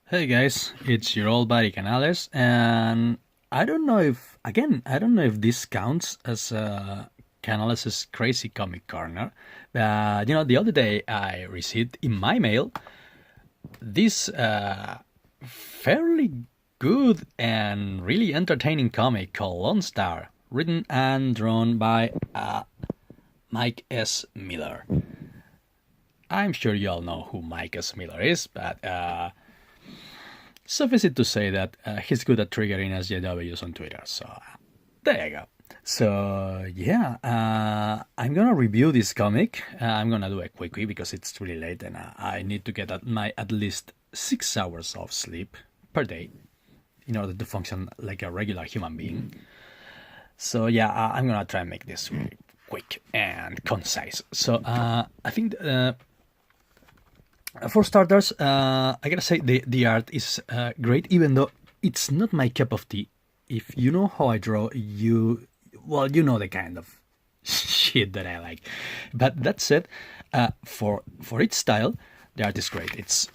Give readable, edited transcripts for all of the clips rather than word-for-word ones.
Hey guys, it's your old buddy Canales, and I don't know if this counts as Canales' crazy comic corner. But the other day I received in my mail this fairly good and really entertaining comic called Lonestar, written and drawn by Mike S. Miller. I'm sure you all know who Mike S. Miller is, but suffice it to say that he's good at triggering SJWs on Twitter. So there you go. So yeah, I'm gonna review this comic. I'm gonna do it quickly because it's really late and I need to get at least 6 hours of sleep per day in order to function like a regular human being. So yeah, I'm gonna try and make this really quick and concise. So I think for starters, I gotta say the art is great, even though it's not my cup of tea. If you know how I draw, you know the kind of shit that I like. But that said, for its style, the art is great. It's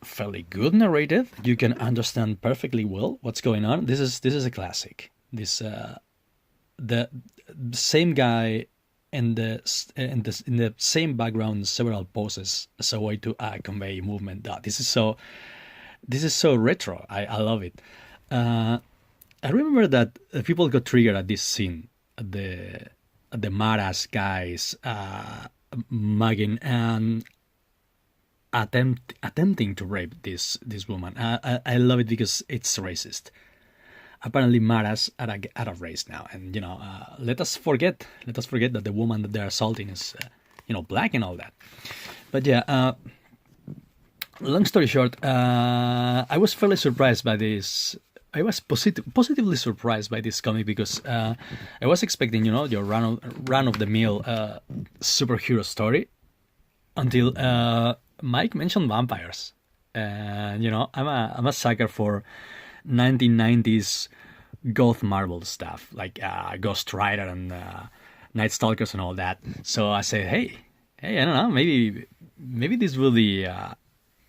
fairly good narrated. You can understand perfectly well what's going on. This is a classic. The same guy in the same background, several poses as a way to convey movement. This is so retro. I love it. I remember that people got triggered at this scene at the Maras guys mugging and attempting to rape this woman. I love it because it's racist. Apparently Maras are a race now, and let us forget that the woman that they're assaulting is black and all that. But yeah, long story short, I was fairly surprised by this. I was positively surprised by this comic because I was expecting your run of the mill superhero story until Mike mentioned vampires, and I'm a sucker for 1990s goth Marvel stuff like Ghost Rider and Night Stalkers and all that. So I said, hey, I don't know, maybe this will be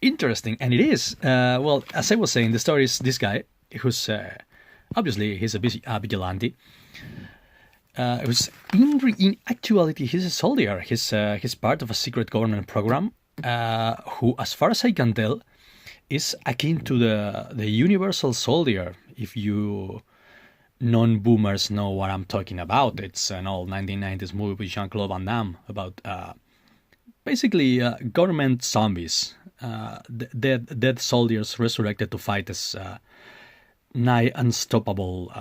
interesting, and it is. Well, as I was saying, the story is this guy who's obviously he's a vigilante. It was in actuality he's a soldier. He's part of a secret government program. Who, as far as I can tell, is akin to the Universal Soldier. If you non-boomers know what I'm talking about, it's an old 1990s movie with Jean-Claude Van Damme about basically government zombies, dead soldiers resurrected to fight as nigh unstoppable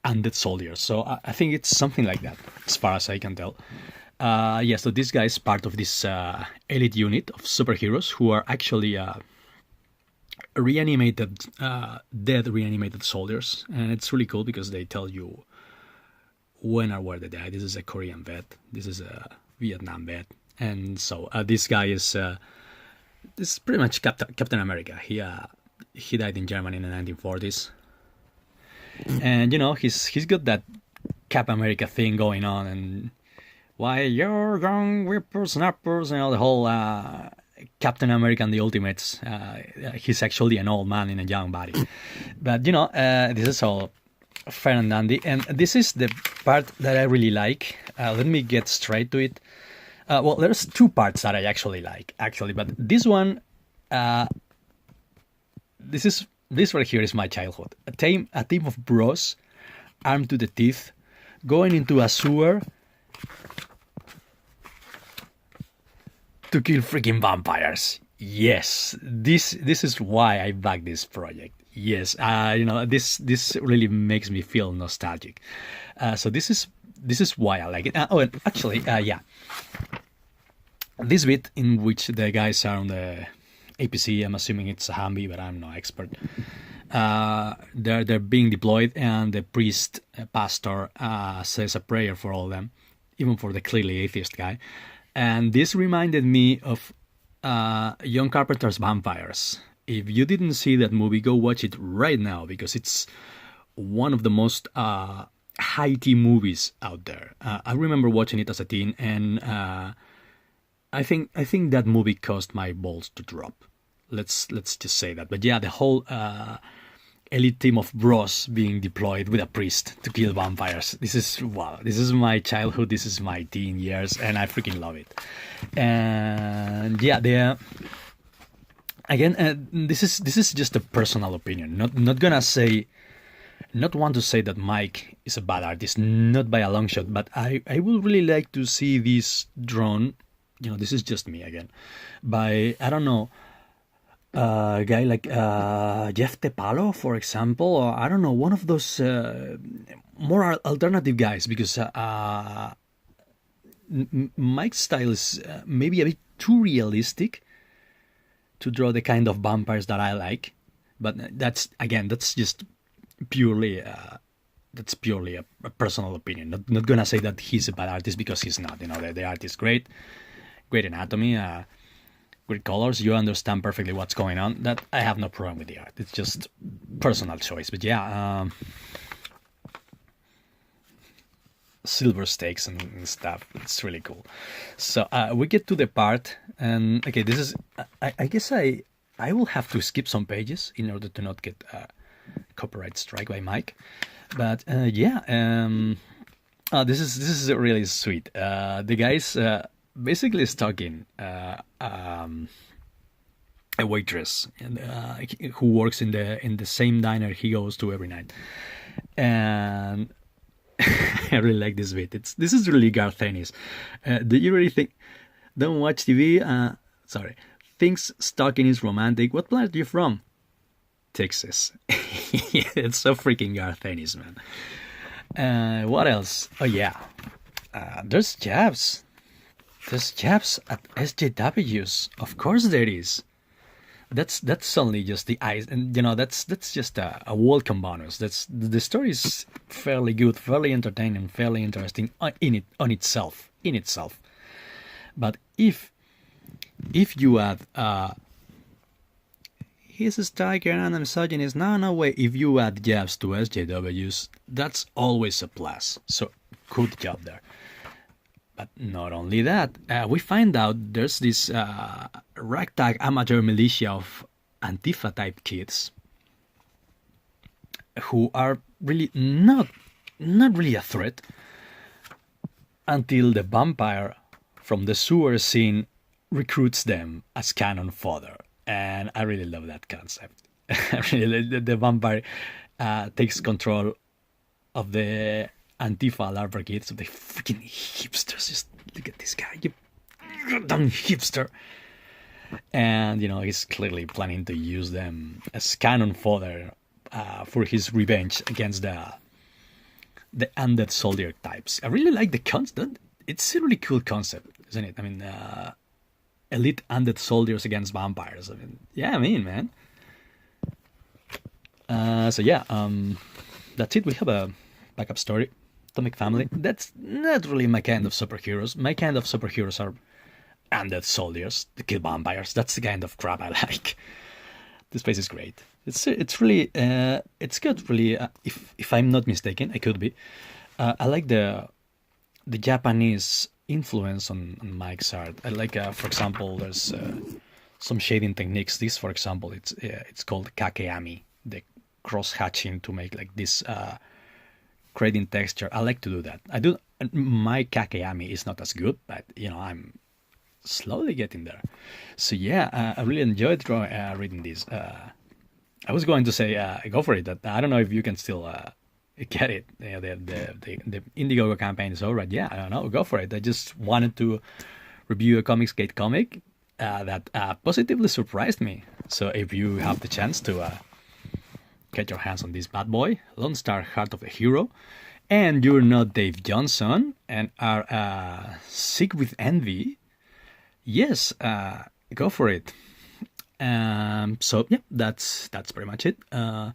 undead soldiers. So I think it's something like that, as far as I can tell. Yeah, so this guy is part of this elite unit of superheroes who are actually dead reanimated soldiers, and it's really cool because they tell you when or where they died. This is a Korean vet, this is a Vietnam vet, and so this guy is this is pretty much Captain America. He died in Germany in the 1940s, and he's got that Cap America thing going on, and why you're young whippersnappers and all the whole Captain America and the Ultimates. He's actually an old man in a young body. But, this is all fair and dandy. And this is the part that I really like. Let me get straight to it. Well, there's two parts that I actually like, but this one, this right here is my childhood. A team of bros, armed to the teeth, going into a sewer to kill freaking vampires. Yes, this is why I back this project. Yes, this really makes me feel nostalgic. So this is why I like it. And actually, yeah, this bit in which the guys are on the APC, I'm assuming it's a Humvee, but I'm no expert. They're being deployed, and the priest, pastor, says a prayer for all of them, even for the clearly atheist guy. And this reminded me of John Carpenter's Vampires. If you didn't see that movie, go watch it right now because it's one of the most high-tea movies out there. I remember watching it as a teen, and I think that movie caused my balls to drop. Let's just say that. But yeah, the whole elite team of bros being deployed with a priest to kill vampires. This is wow. This is my childhood. This is my teen years, and I freaking love it. And yeah, the again, this is just a personal opinion. Not gonna say, not want to say that Mike is a bad artist, not by a long shot. But I would really like to see this drawn. You know, this is just me again, by I don't know. A guy like Jeff Tepalo, for example, or I don't know, one of those more alternative guys, because Mike's style is maybe a bit too realistic to draw the kind of vampires that I like. But that's just purely a personal opinion. Not gonna say that he's a bad artist, because he's not. You know, the art is great anatomy. Great colors, you understand perfectly what's going on. That I have no problem with the art. It's just personal choice. But yeah, silver stakes and stuff. It's really cool. So we get to the part, and okay, this is. I guess I will have to skip some pages in order to not get copyright strike by Mike. But yeah, this is really sweet. The guys. Basically stalking a waitress who works in the same diner he goes to every night, and I really like this bit. This is really Garth Ennis. Do you really think? Don't watch TV. Sorry, thinks stalking is romantic. What planet are you from? Texas. It's so freaking Garth Ennis, man. What else? Oh yeah, there's jabs. There's jabs at SJWs. Of course there is. That's only just the eyes, and you know that's just a welcome bonus. The story is fairly good, fairly entertaining, fairly interesting in itself. But if you add he's a striker and a misogynist, no way. If you add jabs to SJWs, that's always a plus. So good job there. But not only that, we find out there's this ragtag amateur militia of Antifa-type kids who are really not really a threat until the vampire from the sewer scene recruits them as cannon fodder. And I really love that concept. Really, the vampire takes control of the Antifa larva kids, of the freaking hipsters. Just look at this guy, you goddamn hipster. And you know, he's clearly planning to use them as cannon fodder for his revenge against the undead soldier types. I really like the concept. It's a really cool concept, isn't it? I mean, elite undead soldiers against vampires. I mean, yeah, man. So yeah, that's it. We have a backup story. Atomic Family. That's not really my kind of superheroes. My kind of superheroes are undead soldiers to kill vampires. That's the kind of crap I like. This place is great. It's really it's good. Really, if I'm not mistaken, I could be. I like the Japanese influence on Mike's art. I like, for example, there's some shading techniques. This, for example, it's called kakeami, the cross hatching to make like this. Creating texture. I like to do that. I do. My kakeami is not as good, but you know, I'm slowly getting there. So yeah, I really enjoyed reading this. I was going to say go for it. That I don't know if you can still get it. The Indiegogo campaign is over. Yeah, I don't know. Go for it. I just wanted to review a Comicsgate comic that positively surprised me. So if you have the chance to get your hands on this bad boy, Lonestar, Heart of a Hero, and you're not Dave Johnson and are sick with envy, yes, go for it. So yeah, that's pretty much it. I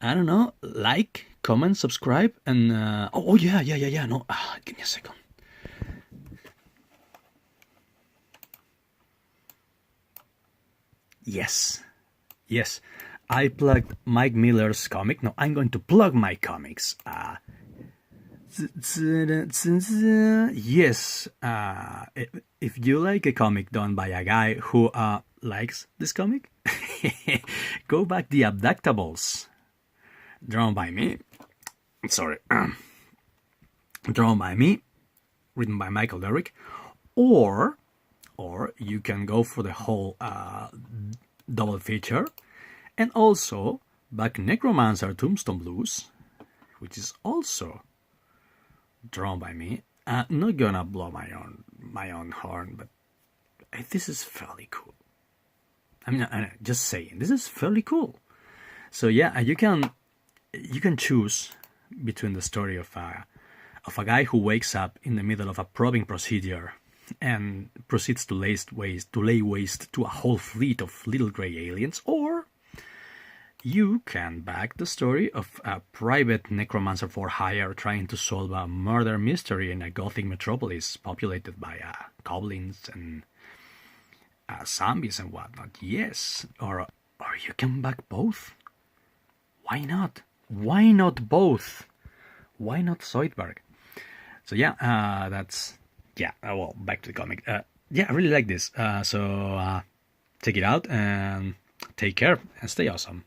don't know, like, comment, subscribe, and oh yeah. No, give me a second. Yes. I plugged Mike Miller's comic. No, I'm going to plug my comics. Yes. If you like a comic done by a guy who likes this comic, go back the Abductables, drawn by me. Sorry, drawn by me, written by Michael Derrick, or you can go for the whole double feature, and also back Necromancer Tombstone Blues, which is also drawn by me. Not gonna blow my own horn, but this is fairly cool. I mean, just saying, this is fairly cool. So yeah, you can choose between the story of a guy who wakes up in the middle of a probing procedure and proceeds to lay waste to a whole fleet of little gray aliens, or you can back the story of a private necromancer for hire trying to solve a murder mystery in a gothic metropolis populated by goblins and zombies and whatnot. Yes, or you can back both. Why not? Why not both? Why not Zoidberg? So yeah, well, back to the comic. Yeah, I really like this. So check it out and take care and stay awesome.